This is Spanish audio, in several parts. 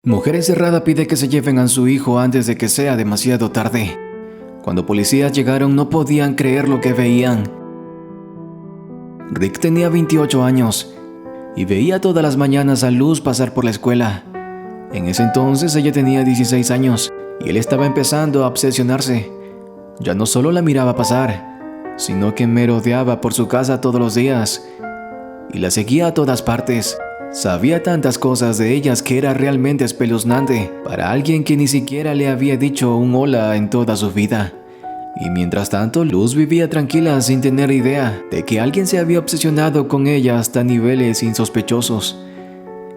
Mujer encerrada pide que se lleven a su hijo antes de que sea demasiado tarde. Cuando policías llegaron no podían creer lo que veían. Rick tenía 28 años y veía todas las mañanas a Luz pasar por la escuela. En ese entonces ella tenía 16 años y él estaba empezando a obsesionarse. Ya no solo la miraba pasar, sino que merodeaba por su casa todos los días y la seguía a todas partes. Sabía tantas cosas de ellas que era realmente espeluznante para alguien que ni siquiera le había dicho un hola en toda su vida. Y mientras tanto, Luz vivía tranquila sin tener idea de que alguien se había obsesionado con ella hasta niveles insospechosos.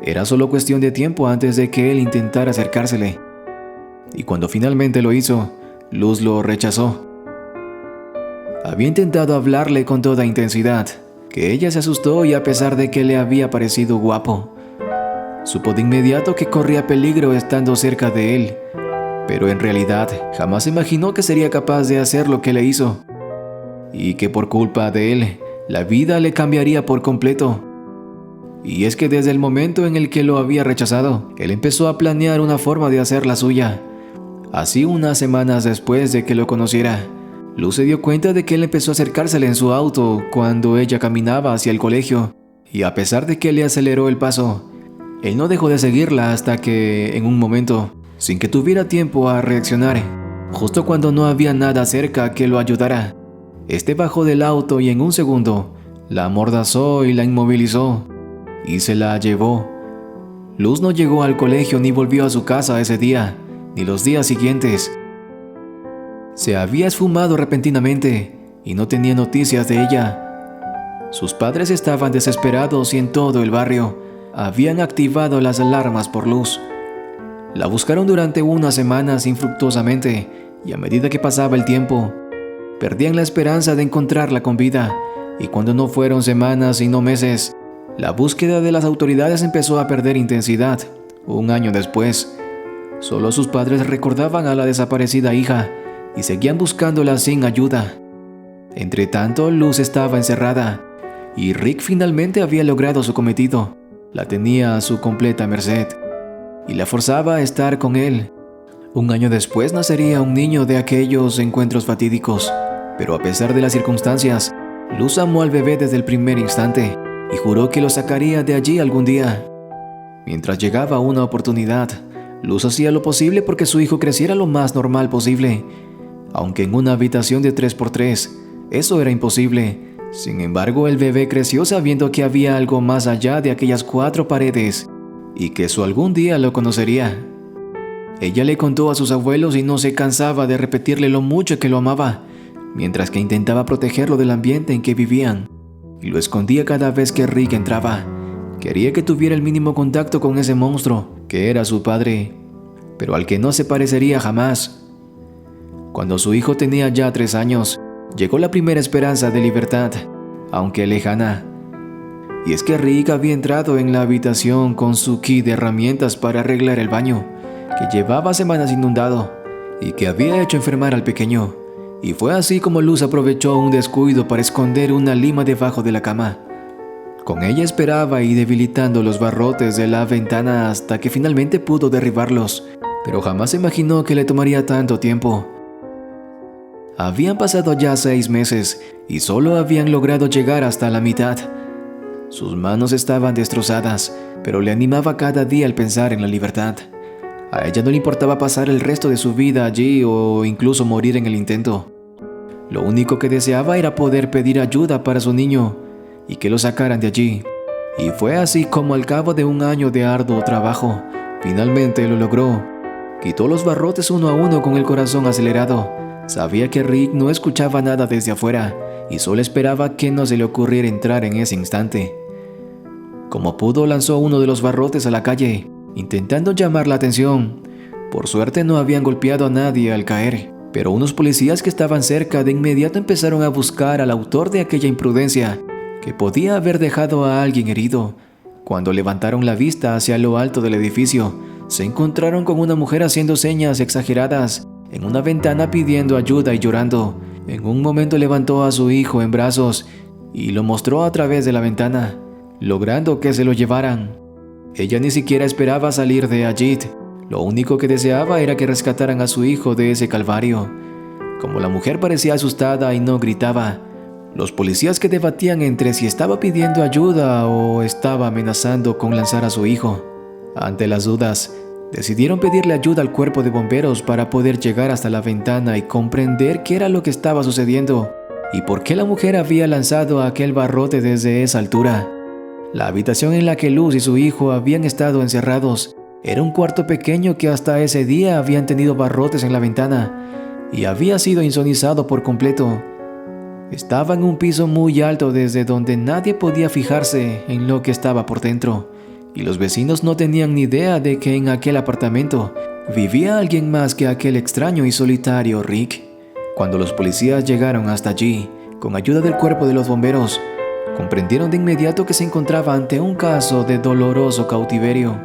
Era solo cuestión de tiempo antes de que él intentara acercársele. Y cuando finalmente lo hizo, Luz lo rechazó. Había intentado hablarle con toda intensidad, que ella se asustó y a pesar de que le había parecido guapo, supo de inmediato que corría peligro estando cerca de él, pero en realidad jamás imaginó que sería capaz de hacer lo que le hizo, y que por culpa de él, la vida le cambiaría por completo. Y es que desde el momento en el que lo había rechazado, él empezó a planear una forma de hacer la suya. Así, unas semanas después de que lo conociera, Luz se dio cuenta de que él empezó a acercársele en su auto cuando ella caminaba hacia el colegio, y a pesar de que le aceleró el paso, él no dejó de seguirla hasta que, en un momento, sin que tuviera tiempo a reaccionar, justo cuando no había nada cerca que lo ayudara, este bajó del auto y en un segundo la amordazó y la inmovilizó, y se la llevó. Luz no llegó al colegio ni volvió a su casa ese día, ni los días siguientes. Se había esfumado repentinamente y no tenía noticias de ella. Sus padres estaban desesperados y en todo el barrio habían activado las alarmas por Luz. La buscaron durante unas semanas infructuosamente y a medida que pasaba el tiempo, perdían la esperanza de encontrarla con vida. Y cuando no fueron semanas sino meses, la búsqueda de las autoridades empezó a perder intensidad. Un año después, solo sus padres recordaban a la desaparecida hija y seguían buscándola sin ayuda. Entre tanto, Luz estaba encerrada y Rick finalmente había logrado su cometido. La tenía a su completa merced y la forzaba a estar con él. Un año después nacería un niño de aquellos encuentros fatídicos, pero a pesar de las circunstancias, Luz amó al bebé desde el primer instante y juró que lo sacaría de allí algún día. Mientras llegaba una oportunidad, Luz hacía lo posible porque su hijo creciera lo más normal posible. Aunque en una habitación de 3x3, eso era imposible. Sin embargo, el bebé creció sabiendo que había algo más allá de aquellas 4 paredes y que eso algún día lo conocería. Ella le contó a sus abuelos y no se cansaba de repetirle lo mucho que lo amaba, mientras que intentaba protegerlo del ambiente en que vivían, y lo escondía cada vez que Rick entraba. Quería que tuviera el mínimo contacto con ese monstruo, que era su padre, pero al que no se parecería jamás. Cuando su hijo tenía ya 3 años, llegó la primera esperanza de libertad, aunque lejana. Y es que Rick había entrado en la habitación con su kit de herramientas para arreglar el baño, que llevaba semanas inundado y que había hecho enfermar al pequeño. Y fue así como Luz aprovechó un descuido para esconder una lima debajo de la cama. Con ella esperaba y debilitando los barrotes de la ventana hasta que finalmente pudo derribarlos, pero jamás imaginó que le tomaría tanto tiempo. Habían pasado ya 6 meses y solo habían logrado llegar hasta la mitad. Sus manos estaban destrozadas, pero le animaba cada día al pensar en la libertad. A ella no le importaba pasar el resto de su vida allí o incluso morir en el intento. Lo único que deseaba era poder pedir ayuda para su niño y que lo sacaran de allí. Y fue así como al cabo de un año de arduo trabajo, finalmente lo logró. Quitó los barrotes uno a uno con el corazón acelerado. Sabía que Rick no escuchaba nada desde afuera y solo esperaba que no se le ocurriera entrar en ese instante. Como pudo, lanzó uno de los barrotes a la calle, intentando llamar la atención. Por suerte no habían golpeado a nadie al caer, pero unos policías que estaban cerca de inmediato empezaron a buscar al autor de aquella imprudencia, que podía haber dejado a alguien herido. Cuando levantaron la vista hacia lo alto del edificio, se encontraron con una mujer haciendo señas exageradas en una ventana pidiendo ayuda y llorando. En un momento levantó a su hijo en brazos y lo mostró a través de la ventana, logrando que se lo llevaran. Ella ni siquiera esperaba salir de allí. Lo único que deseaba era que rescataran a su hijo de ese calvario. Como la mujer parecía asustada y no gritaba, los policías que debatían entre si estaba pidiendo ayuda o estaba amenazando con lanzar a su hijo. Ante las dudas, decidieron pedirle ayuda al cuerpo de bomberos para poder llegar hasta la ventana y comprender qué era lo que estaba sucediendo y por qué la mujer había lanzado aquel barrote desde esa altura. La habitación en la que Luz y su hijo habían estado encerrados era un cuarto pequeño que hasta ese día habían tenido barrotes en la ventana y había sido insonizado por completo. Estaba en un piso muy alto desde donde nadie podía fijarse en lo que estaba por dentro, y los vecinos no tenían ni idea de que en aquel apartamento vivía alguien más que aquel extraño y solitario Rick. Cuando los policías llegaron hasta allí, con ayuda del cuerpo de los bomberos, comprendieron de inmediato que se encontraba ante un caso de doloroso cautiverio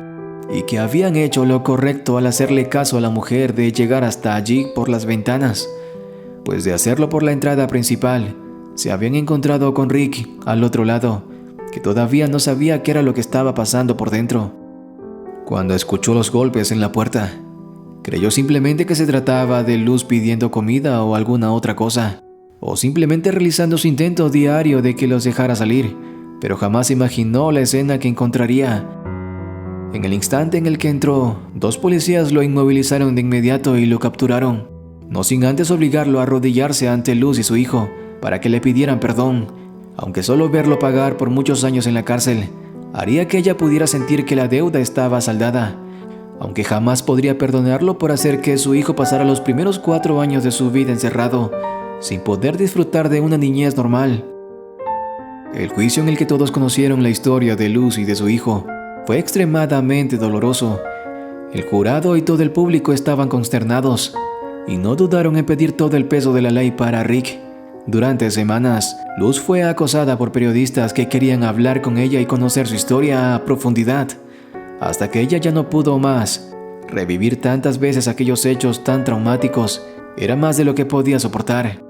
y que habían hecho lo correcto al hacerle caso a la mujer de llegar hasta allí por las ventanas, pues de hacerlo por la entrada principal, se habían encontrado con Rick al otro lado, que todavía no sabía qué era lo que estaba pasando por dentro. Cuando escuchó los golpes en la puerta, creyó simplemente que se trataba de Luz pidiendo comida o alguna otra cosa, o simplemente realizando su intento diario de que los dejara salir, pero jamás imaginó la escena que encontraría. En el instante en el que entró, 2 policías lo inmovilizaron de inmediato y lo capturaron, no sin antes obligarlo a arrodillarse ante Luz y su hijo para que le pidieran perdón, aunque solo verlo pagar por muchos años en la cárcel haría que ella pudiera sentir que la deuda estaba saldada, aunque jamás podría perdonarlo por hacer que su hijo pasara los primeros 4 años de su vida encerrado, sin poder disfrutar de una niñez normal. El juicio en el que todos conocieron la historia de Luz y de su hijo fue extremadamente doloroso. El jurado y todo el público estaban consternados y no dudaron en pedir todo el peso de la ley para Rick. Durante semanas, Luz fue acosada por periodistas que querían hablar con ella y conocer su historia a profundidad, hasta que ella ya no pudo más. Revivir tantas veces aquellos hechos tan traumáticos era más de lo que podía soportar.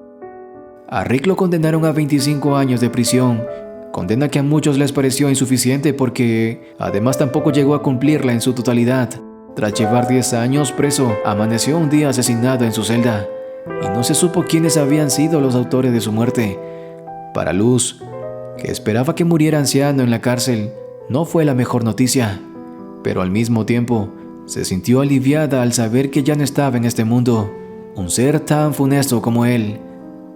A Rick lo condenaron a 25 años de prisión, condena que a muchos les pareció insuficiente porque además tampoco llegó a cumplirla en su totalidad. Tras llevar 10 años preso, amaneció un día asesinado en su celda, y no se supo quiénes habían sido los autores de su muerte. Para Luz, que esperaba que muriera anciano en la cárcel, no fue la mejor noticia, pero al mismo tiempo se sintió aliviada al saber que ya no estaba en este mundo, un ser tan funesto como él.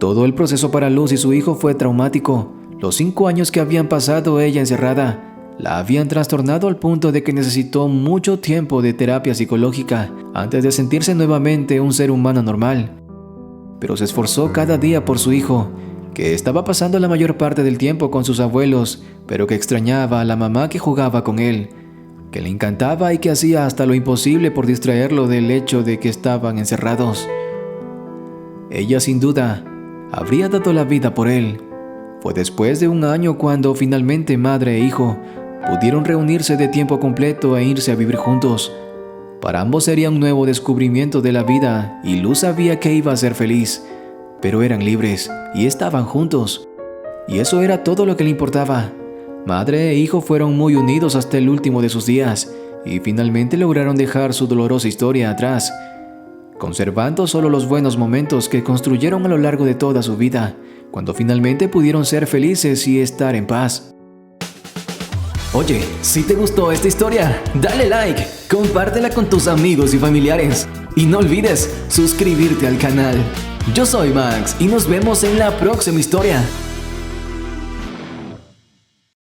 Todo el proceso para Luz y su hijo fue traumático. Los 5 años que habían pasado ella encerrada la habían trastornado al punto de que necesitó mucho tiempo de terapia psicológica antes de sentirse nuevamente un ser humano normal. Pero se esforzó cada día por su hijo, que estaba pasando la mayor parte del tiempo con sus abuelos, pero que extrañaba a la mamá que jugaba con él, que le encantaba y que hacía hasta lo imposible por distraerlo del hecho de que estaban encerrados. Ella sin duda habría dado la vida por él. Fue después de 1 año cuando finalmente madre e hijo pudieron reunirse de tiempo completo e irse a vivir juntos. Para ambos sería un nuevo descubrimiento de la vida y Luz sabía que iba a ser feliz, pero eran libres y estaban juntos. Y eso era todo lo que le importaba. Madre e hijo fueron muy unidos hasta el último de sus días y finalmente lograron dejar su dolorosa historia atrás, conservando solo los buenos momentos que construyeron a lo largo de toda su vida, cuando finalmente pudieron ser felices y estar en paz. Oye, si te gustó esta historia, dale like, compártela con tus amigos y familiares y no olvides suscribirte al canal. Yo soy Max y nos vemos en la próxima historia.